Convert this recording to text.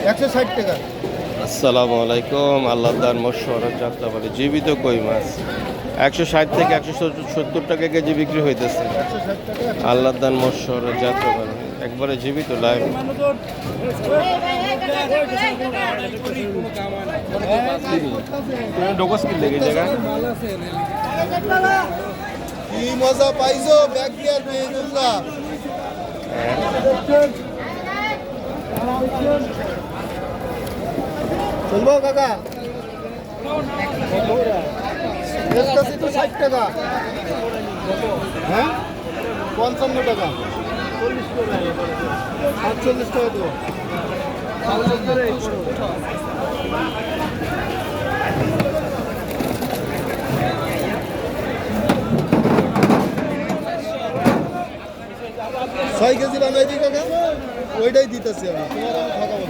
160 টাকা। আসসালামু আলাইকুম। আল্লাহ দান মশওয়ারা যাত্রাবাড়ি জীবিত কই মাছ 160 থেকে 170 টাকা কেজি বিক্রি হইতেছে। 160 টাকা। আল্লাহ দান মশওয়ারা যাত্রাবাড়ি একবারে জীবিত লাইভ। ডোকস কি লেগে জায়গা কি মজা পাইছো ব্যাগ গিয়ার মেহেদুল্লাহ। চলবো কাকা দেখতেছি তো 60 টাকা। হ্যাঁ 55 টাকা 48 টাকা তো। ছয় কেজি বানাই দিই কাকা, ওইটাই দিতেছি আমি, তোমার আমি ঠকাবো